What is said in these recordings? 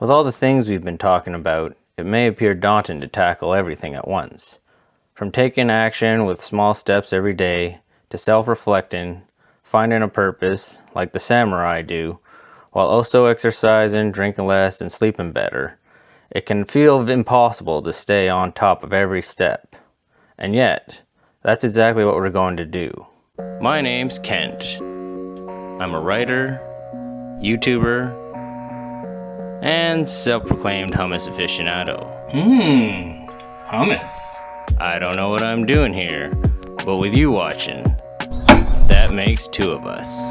With all the things we've been talking about, it may appear daunting to tackle everything at once. From taking action with small steps every day, to self-reflecting, finding a purpose, like the samurai do, while also exercising, drinking less, and sleeping better, it can feel impossible to stay on top of every step. And yet, that's exactly what we're going to do. My name's Kent. I'm a writer, YouTuber, and self-proclaimed hummus aficionado. Hummus. I don't know what I'm doing here, but with you watching, that makes two of us.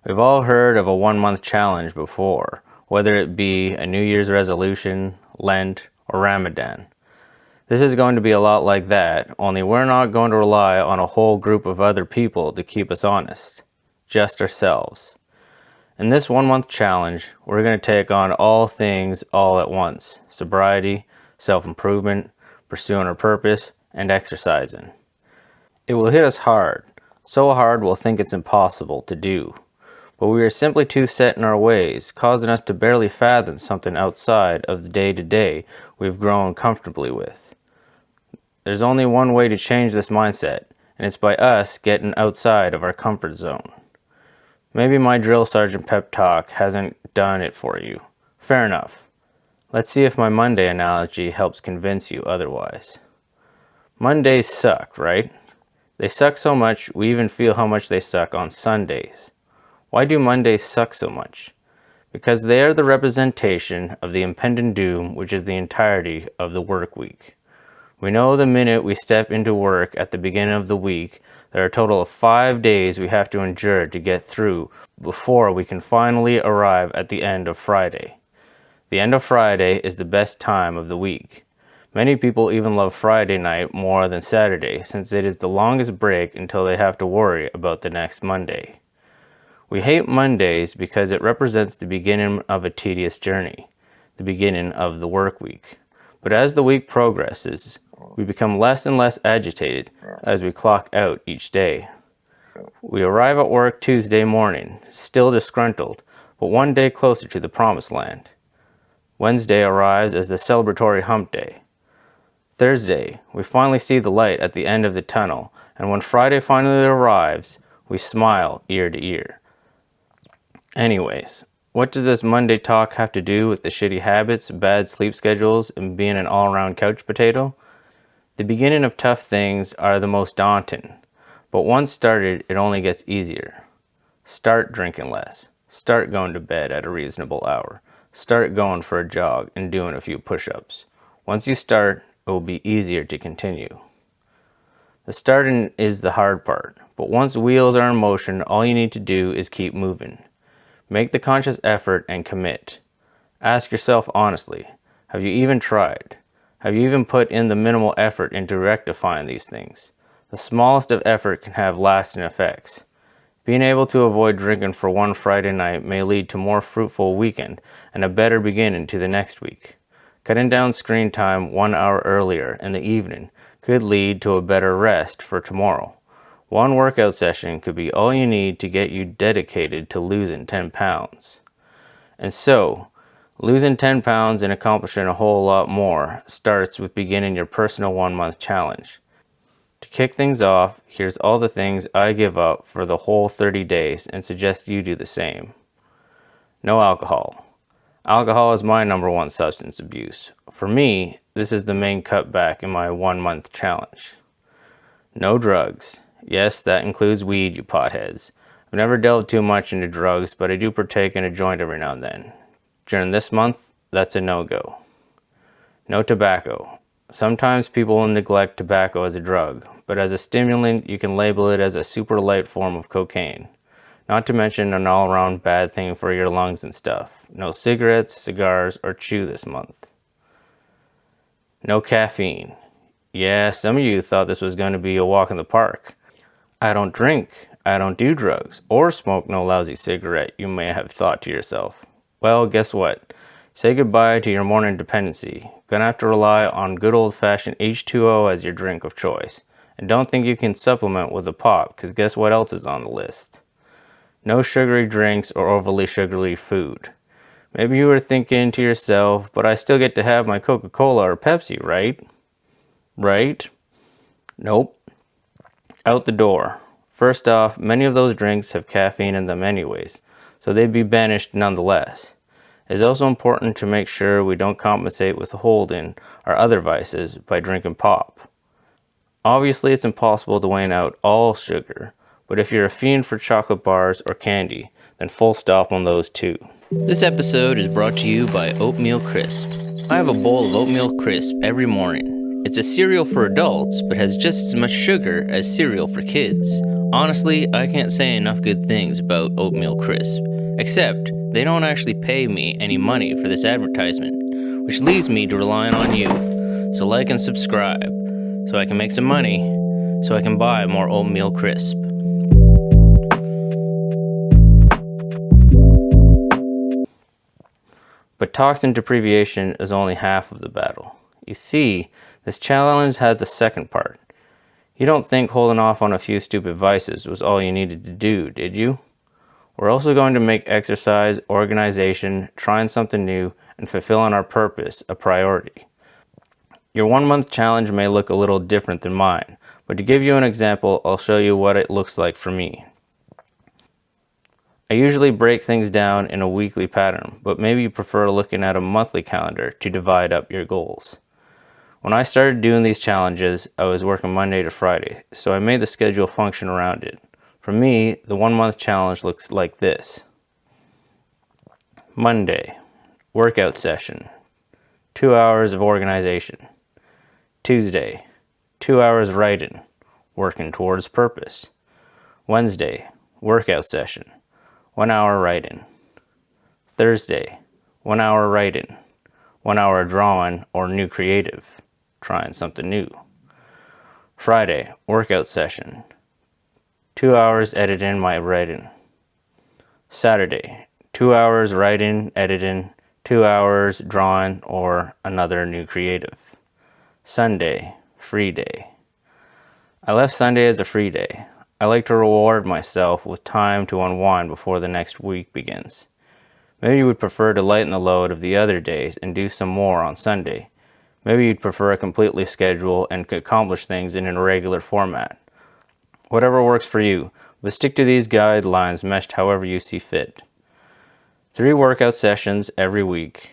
We've all heard of a 1-month challenge before, whether it be a New Year's resolution, Lent, or Ramadan. This is going to be a lot like that, only we're not going to rely on a whole group of other people to keep us honest, just ourselves. In this 1-month challenge, we're going to take on all things all at once: sobriety, self-improvement, pursuing our purpose, and exercising. It will hit us hard, so hard we'll think it's impossible to do. But we are simply too set in our ways, causing us to barely fathom something outside of the day-to-day we've grown comfortably with. There's only one way to change this mindset, and it's by us getting outside of our comfort zone. Maybe my drill sergeant pep talk hasn't done it for you. Fair enough. Let's see if my Monday analogy helps convince you otherwise. Mondays suck, right? They suck so much we even feel how much they suck on Sundays. Why do Mondays suck so much? Because they are the representation of the impending doom, which is the entirety of the work week. We know the minute we step into work at the beginning of the week, there are a total of 5 days we have to endure to get through before we can finally arrive at the end of Friday. The end of Friday is the best time of the week. Many people even love Friday night more than Saturday, since it is the longest break until they have to worry about the next Monday. We hate Mondays because it represents the beginning of a tedious journey, the beginning of the work week. But as the week progresses, we become less and less agitated as we clock out each day. We arrive at work Tuesday morning, still disgruntled, but one day closer to the promised land. Wednesday arrives as the celebratory hump day. Thursday, we finally see the light at the end of the tunnel, and when Friday finally arrives, we smile ear to ear. Anyways, what does this Monday talk have to do with the shitty habits, bad sleep schedules, and being an all-around couch potato? The beginning of tough things are the most daunting, but once started, it only gets easier. Start drinking less. Start going to bed at a reasonable hour. Start going for a jog and doing a few push-ups. Once you start, it will be easier to continue. The starting is the hard part, but once wheels are in motion, all you need to do is keep moving. Make the conscious effort and commit. Ask yourself honestly, have you even tried? Have you even put in the minimal effort into rectifying these things? The smallest of effort can have lasting effects. Being able to avoid drinking for one Friday night may lead to a more fruitful weekend and a better beginning to the next week. Cutting down screen time 1 hour earlier in the evening could lead to a better rest for tomorrow. One workout session could be all you need to get you dedicated to losing 10 pounds. And so, losing 10 pounds and accomplishing a whole lot more starts with beginning your personal 1-month challenge. To kick things off, here's all the things I give up for the whole 30 days and suggest you do the same. No alcohol. Alcohol is my number one substance abuse. For me, this is the main cutback in my 1-month challenge. No drugs. Yes, that includes weed, you potheads. I've never delved too much into drugs, but I do partake in a joint every now and then. During this month, that's a no-go. No tobacco. Sometimes people will neglect tobacco as a drug, but as a stimulant, you can label it as a super light form of cocaine. Not to mention an all-around bad thing for your lungs and stuff. No cigarettes, cigars, or chew this month. No caffeine. Yeah, some of you thought this was going to be a walk in the park. I don't drink, I don't do drugs, or smoke no lousy cigarette, you may have thought to yourself. Well, guess what? Say goodbye to your morning dependency. Gonna have to rely on good old-fashioned H2O as your drink of choice. And don't think you can supplement with a pop, because guess what else is on the list? No sugary drinks or overly sugary food. Maybe you were thinking to yourself, but I still get to have my Coca-Cola or Pepsi, right? Right? Nope. Out the door. First off, many of those drinks have caffeine in them anyways, so they'd be banished nonetheless. It's also important to make sure we don't compensate with holding our other vices by drinking pop. Obviously, it's impossible to wean out all sugar, but if you're a fiend for chocolate bars or candy, then full stop on those too. This episode is brought to you by Oatmeal Crisp. I have a bowl of Oatmeal Crisp every morning. It's a cereal for adults, but has just as much sugar as cereal for kids. Honestly, I can't say enough good things about Oatmeal Crisp, except they don't actually pay me any money for this advertisement, which leaves me to relying on you. So like and subscribe, so I can make some money, so I can buy more Oatmeal Crisp. But toxin deprivation is only half of the battle. You see, this challenge has a second part. You don't think holding off on a few stupid vices was all you needed to do, did you? We're also going to make exercise, organization, trying something new, and fulfilling our purpose a priority. Your 1 month challenge may look a little different than mine, but to give you an example, I'll show you what it looks like for me. I usually break things down in a weekly pattern, but maybe you prefer looking at a monthly calendar to divide up your goals. When I started doing these challenges, I was working Monday to Friday, so I made the schedule function around it. For me, the 1 month challenge looks like this. Monday, workout session, 2 hours of organization. Tuesday, 2 hours writing, working towards purpose. Wednesday, workout session, 1 hour writing. Thursday, 1 hour writing, 1 hour drawing or new creative, trying something new. Friday, workout session, 2 hours editing my writing. Saturday, 2 hours writing, editing, 2 hours drawing or another new creative. Sunday, free day. I left Sunday as a free day. I like to reward myself with time to unwind before the next week begins. Maybe you would prefer to lighten the load of the other days and do some more on Sunday. Maybe you'd prefer a completely schedule and accomplish things in a regular format. Whatever works for you, but stick to these guidelines meshed however you see fit. 3 workout sessions every week.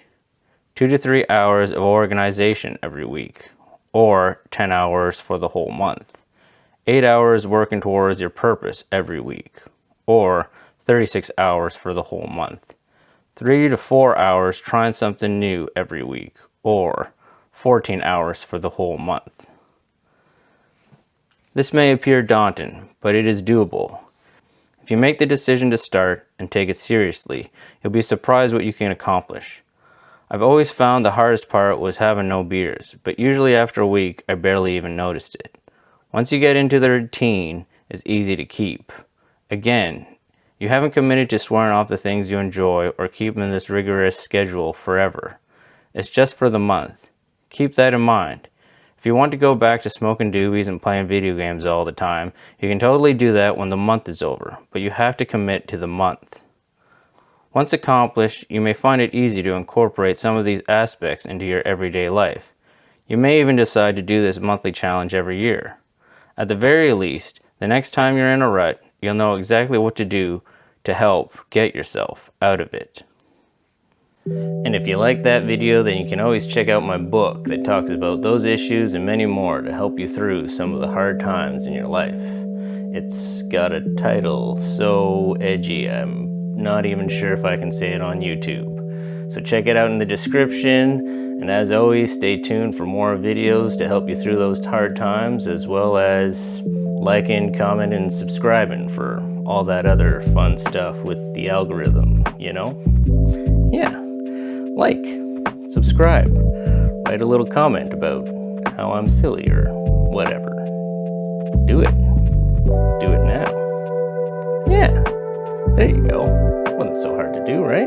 2 to 3 hours of organization every week, or 10 hours for the whole month. 8 hours working towards your purpose every week, or 36 hours for the whole month. 3 to 4 hours trying something new every week, or 14 hours for the whole month. This may appear daunting, but it is doable. If you make the decision to start and take it seriously, you'll be surprised what you can accomplish. I've always found the hardest part was having no beers, but usually after a week, I barely even noticed it. Once you get into the routine, it's easy to keep. Again, you haven't committed to swearing off the things you enjoy or keeping this rigorous schedule forever. It's just for the month. Keep that in mind. If you want to go back to smoking doobies and playing video games all the time, you can totally do that when the month is over, but you have to commit to the month. Once accomplished, you may find it easy to incorporate some of these aspects into your everyday life. You may even decide to do this monthly challenge every year. At the very least, the next time you're in a rut, you'll know exactly what to do to help get yourself out of it. And if you like that video, then you can always check out my book that talks about those issues and many more to help you through some of the hard times in your life. It's got a title so edgy, I'm not even sure if I can say it on YouTube. So check it out in the description. And as always, stay tuned for more videos to help you through those hard times, as well as liking, commenting, and subscribing for all that other fun stuff with the algorithm, you know? Yeah, like, subscribe, write a little comment about how I'm silly or whatever. Do it. Do it now. Yeah, there you go. Wasn't so hard to do, right?